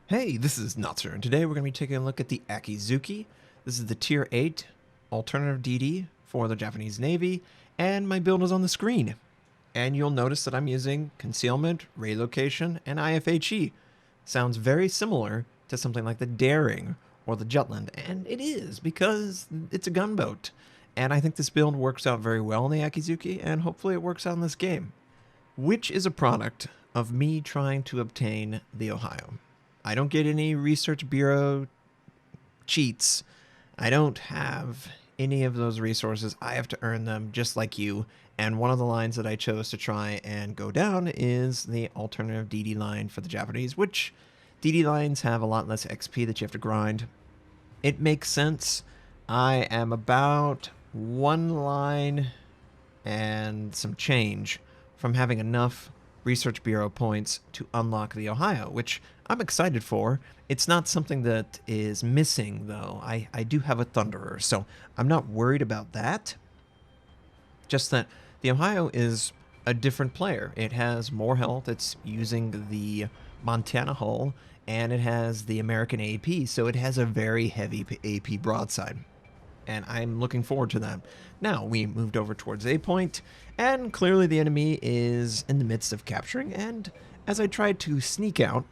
Hey, this is Notser, and today we're going to be taking a look at the Akizuki. This is the Tier 8 alternative DD for the Japanese Navy, and my build is on the screen. And you'll notice that I'm using Concealment, Relocation, and IFHE. Sounds very similar to something like the Daring or the Jutland, and it is because it's a gunboat. And I think this build works out very well in the Akizuki, and hopefully it works out in this game, which is a product of me trying to obtain the Ohio. I don't get any research bureau cheats. I don't have any of those resources. I have to earn them just like you. And one of the lines that I chose to try and go down is the alternative DD line for the Japanese, which DD lines have a lot less XP that you have to grind. It makes sense. I am about one line and some change from having enough Research Bureau points to unlock the Ohio, which I'm excited for. It's not something that is missing, though. I do have a Thunderer, so I'm not worried about that. Just that the Ohio is a different player. It has more health. It's using the Montana hull, and it has the American AP, so it has a very heavy AP broadside. And I'm looking forward to that. Now, we moved over towards A point, and clearly the enemy is in the midst of capturing, and as I tried to sneak out,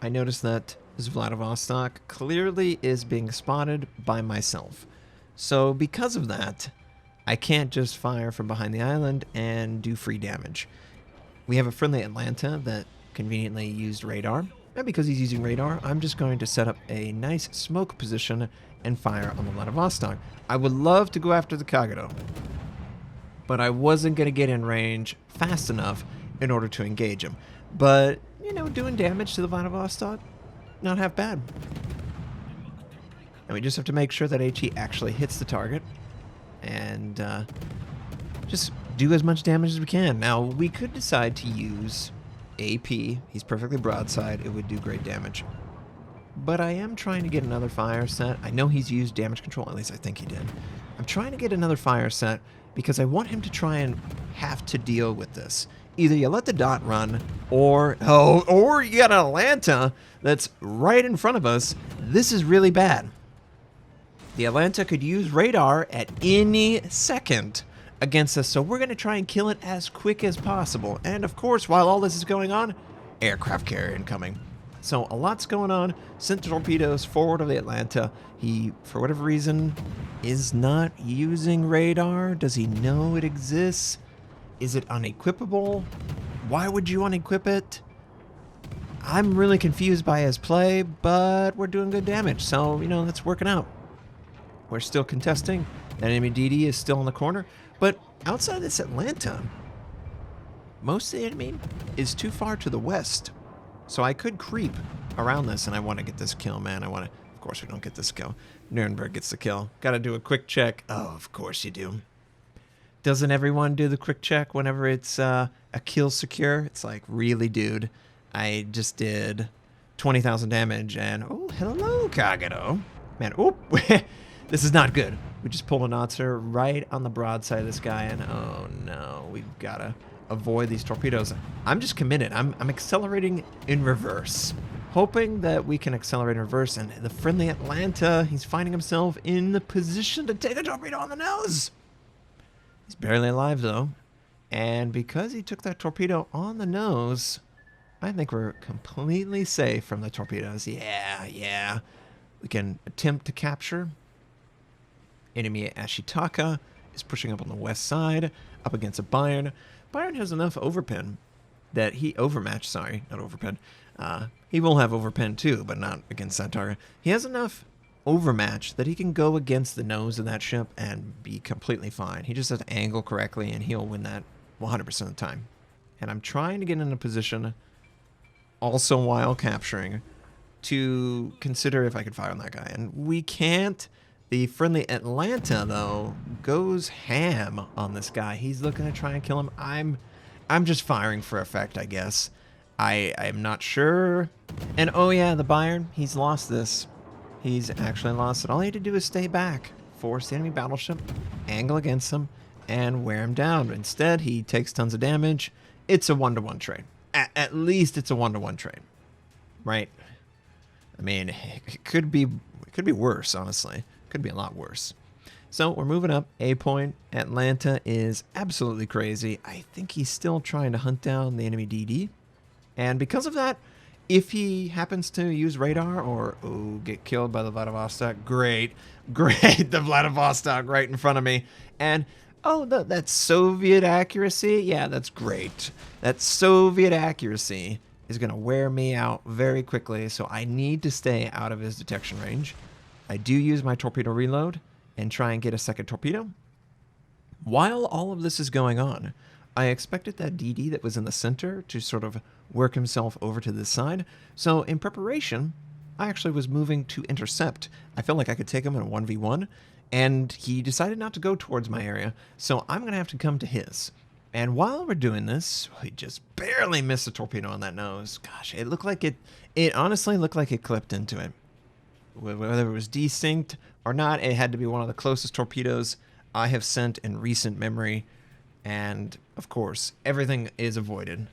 I noticed that this Vladivostok clearly is being spotted by myself. So because of that, I can't just fire from behind the island and do free damage. We have a friendly Atlanta that conveniently used radar, and because he's using radar, I'm just going to set up a nice smoke position and fire on the Vladivostok. I would love to go after the Kagero, but I wasn't going to get in range fast enough in order to engage him. But, you know, doing damage to the Vladivostok, not half bad. And we just have to make sure that HE actually hits the target and just do as much damage as we can. Now, we could decide to use AP. He's perfectly broadside. It would do great damage. But I am trying to get another fire set. I know he's used damage control, at least I think he did. I'm trying to get another fire set because I want him to try and have to deal with this. Either you let the dot run, or you got an Atlanta that's right in front of us. This is really bad. The Atlanta could use radar at any second against us, so we're going to try and kill it as quick as possible. And of course, while all this is going on, aircraft carrier incoming. So a lot's going on. Sent torpedoes forward of the Atlanta. He, for whatever reason, is not using radar. Does he know it exists? Is it unequipable? Why would you unequip it? I'm really confused by his play, but we're doing good damage. So, you know, that's working out. We're still contesting. That enemy DD is still in the corner. But outside of this Atlanta, most of the enemy is too far to the west. So I could creep around this, and I want to get this kill, man. Of course we don't get this kill. Nuremberg gets the kill. Got to do a quick check. Oh, of course you do. Doesn't everyone do the quick check whenever it's a kill secure? It's like, really, dude? I just did 20,000 damage, and oh, hello, Kagero. Man, oop. This is not good. We just pulled a Notser right on the broadside of this guy, and oh no, we've got to avoid these torpedoes. I'm just committed. I'm accelerating in reverse, hoping that we can accelerate in reverse. And the friendly Atlanta, he's finding himself in the position to take a torpedo on the nose. He's barely alive though, and because he took that torpedo on the nose, I think we're completely safe from the torpedoes. Yeah. We can attempt to capture. Enemy Ashitaka is pushing up on the west side, up against a Bayern. Bayern has enough overpin that he overmatch, not overpin. He will have overpin too, but not against that target. He has enough overmatch that he can go against the nose of that ship and be completely fine. He just has to angle correctly, and he'll win that 100% of the time. And I'm trying to get in a position, also while capturing, to consider if I could fire on that guy. And we can't. The friendly Atlanta, though, goes ham on this guy. He's looking to try and kill him. I'm just firing for effect, I guess. I'm not sure. And oh yeah, the Bayern, he's lost this. He's actually lost it. All he had to do is stay back, force the enemy battleship, angle against him, and wear him down. Instead, he takes tons of damage. It's a 1-to-1 trade. At least it's a 1-to-1 trade, right? I mean, it could be worse, honestly. Could be a lot worse. So we're moving up. A point. Atlanta is absolutely crazy. I think he's still trying to hunt down the enemy DD. And because of that, if he happens to use radar or, get killed by the Vladivostok, great. The Vladivostok right in front of me. And, that Soviet accuracy, yeah, that's great. That Soviet accuracy is going to wear me out very quickly, so I need to stay out of his detection range. I do use my torpedo reload and try and get a second torpedo. While all of this is going on, I expected that DD that was in the center to sort of work himself over to this side. So in preparation, I actually was moving to intercept. I felt like I could take him in a 1v1, and he decided not to go towards my area, so I'm going to have to come to his. And while we're doing this, we just barely missed a torpedo on that nose. Gosh, it looked like it honestly looked like it clipped into it. Whether it was desynced or not, it had to be one of the closest torpedoes I have sent in recent memory. And, of course, everything is avoided.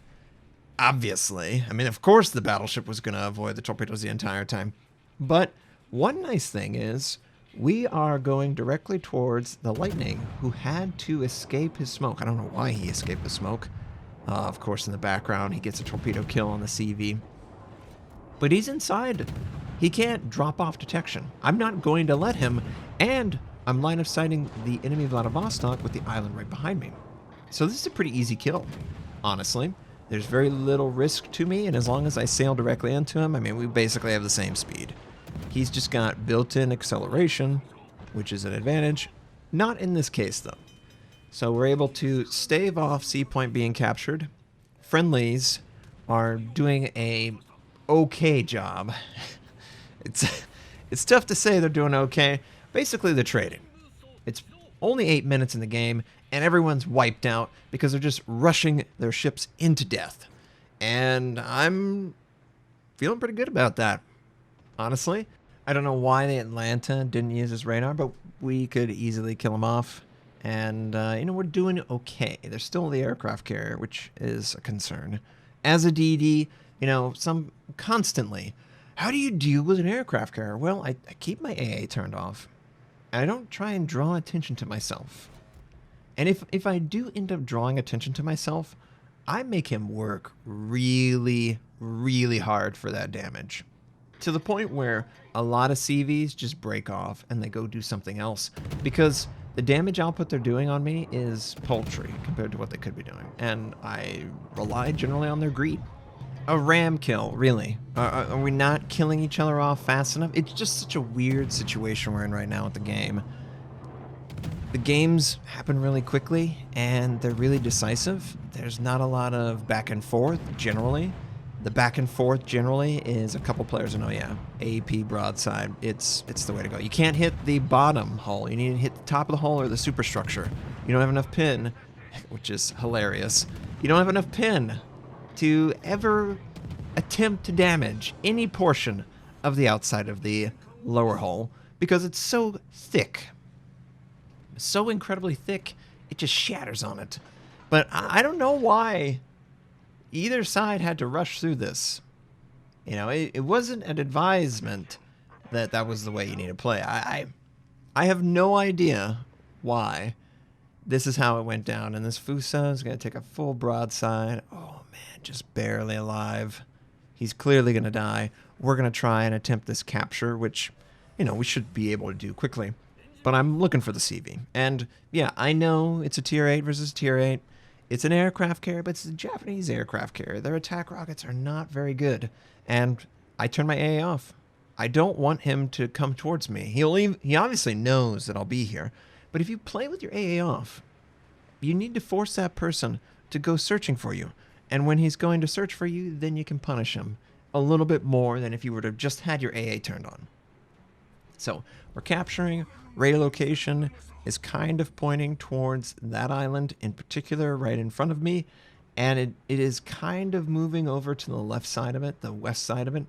Obviously. I mean, of course the battleship was going to avoid the torpedoes the entire time. But one nice thing is we are going directly towards the Lightning, who had to escape his smoke. I don't know why he escaped the smoke. Of course, in the background, he gets a torpedo kill on the CV. But he's inside. He can't drop off detection. I'm not going to let him, and I'm line of sighting the enemy Vladivostok with the island right behind me. So this is a pretty easy kill, honestly. There's very little risk to me, and as long as I sail directly into him, I mean, we basically have the same speed. He's just got built-in acceleration, which is an advantage. Not in this case, though. So we're able to stave off C point being captured. Friendlies are doing a okay job. It's tough to say they're doing okay. Basically, they're trading. It's only 8 minutes in the game, and everyone's wiped out because they're just rushing their ships into death. And I'm feeling pretty good about that, honestly. I don't know why the Atlanta didn't use his radar, but we could easily kill him off. And, we're doing okay. There's still the aircraft carrier, which is a concern. As a DD, some constantly, how do you deal with an aircraft carrier? Well, I keep my AA turned off. And I don't try and draw attention to myself. And if I do end up drawing attention to myself, I make him work really, really hard for that damage. To the point where a lot of CVs just break off and they go do something else. Because the damage output they're doing on me is paltry compared to what they could be doing. And I rely generally on their greed. A ram kill, really? Are we not killing each other off fast enough? It's just such a weird situation we're in right now with the game. The games happen really quickly, and they're really decisive. There's not a lot of back and forth, generally. The back and forth, generally, is a couple players who know, yeah, AP broadside, it's the way to go. You can't hit the bottom hull. You need to hit the top of the hull or the superstructure. You don't have enough pin, which is hilarious. You don't have enough pin to ever attempt to damage any portion of the outside of the lower hull because it's so thick. So incredibly thick, it just shatters on it. But I don't know why either side had to rush through this. It wasn't an advisement that that was the way you need to play. I have no idea why this is how it went down. And this Fuso is going to take a full broadside. Oh, man, just barely alive. He's clearly going to die. We're going to try and attempt this capture, which, we should be able to do quickly. But I'm looking for the CV. And, yeah, I know it's a Tier 8 versus Tier 8. It's an aircraft carrier, but it's a Japanese aircraft carrier. Their attack rockets are not very good. And I turn my AA off. I don't want him to come towards me. He obviously knows that I'll be here. But if you play with your AA off, you need to force that person to go searching for you. And when he's going to search for you, then you can punish him a little bit more than if you were to have just had your AA turned on. So we're capturing. Radar location is kind of pointing towards that island in particular right in front of me. And it is kind of moving over to the left side of it, the west side of it.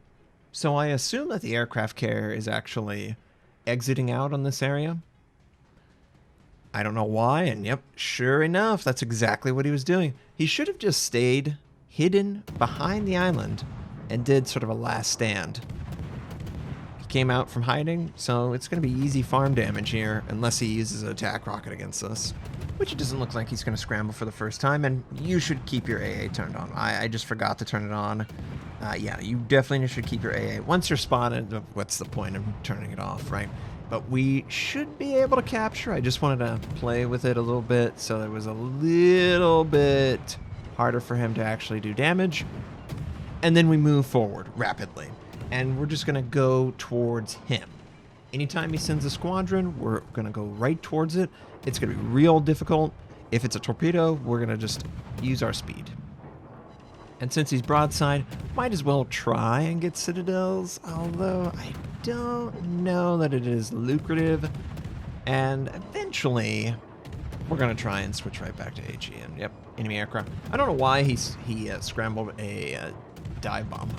So I assume that the aircraft carrier is actually exiting out on this area. I don't know why, and yep, sure enough, that's exactly what he was doing. He should have just stayed hidden behind the island and did sort of a last stand. came out from hiding, so it's going to be easy farm damage here, unless he uses an attack rocket against us, which it doesn't look like he's going to scramble for the first time, and you should keep your AA turned on. I just forgot to turn it on. Yeah, you definitely should keep your AA. Once you're spotted, what's the point of turning it off, right? But we should be able to capture. I just wanted to play with it a little bit, so it was a little bit harder for him to actually do damage. And then we move forward rapidly. And we're just going to go towards him. Anytime he sends a squadron, we're going to go right towards it. It's going to be real difficult. If it's a torpedo, we're going to just use our speed. And since he's broadside, might as well try and get citadels, although I don't know that it is lucrative. And eventually, we're going to try and switch right back to HE. And yep, enemy aircraft. I don't know why he scrambled a dive bomb.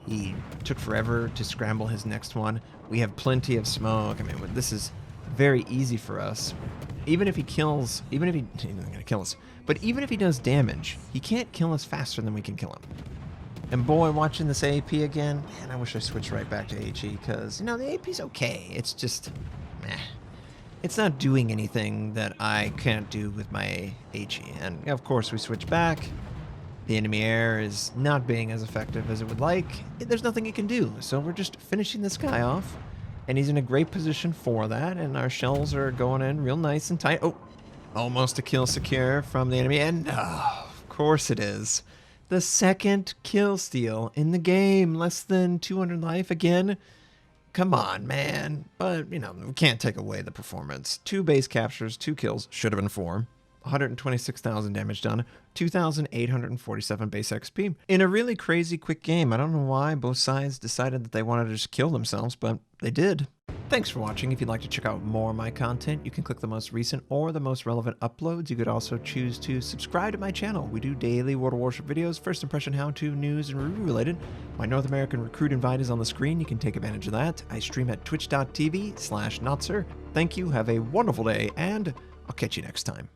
He took forever to scramble his next one. We have plenty of smoke. I mean, this is very easy for us. Even if he kills, he's not going to kill us, but even if he does damage, he can't kill us faster than we can kill him. And boy, watching this AP again, man, I wish I switched right back to HE, because, you know, the AP's okay. It's just, meh. It's not doing anything that I can't do with my HE. And, of course, we switch back. The enemy air is not being as effective as it would like. There's nothing it can do, so we're just finishing this guy off. And he's in a great position for that, and our shells are going in real nice and tight. Oh, almost a kill secure from the enemy, and of course it is. The second kill steal in the game, less than 200 life again. Come on, man. But, you know, we can't take away the performance. 2 base captures, 2 kills, should have been 4. 126,000 damage done, 2,847 base XP. In a really crazy quick game. I don't know why both sides decided that they wanted to just kill themselves, but they did. Thanks for watching. If you'd like to check out more of my content, you can click the most recent or the most relevant uploads. You could also choose to subscribe to my channel. We do daily World of Warship videos, first impression how-to, news, and review related. My North American recruit invite is on the screen. You can take advantage of that. I stream at twitch.tv/Notser. Thank you, have a wonderful day, and I'll catch you next time.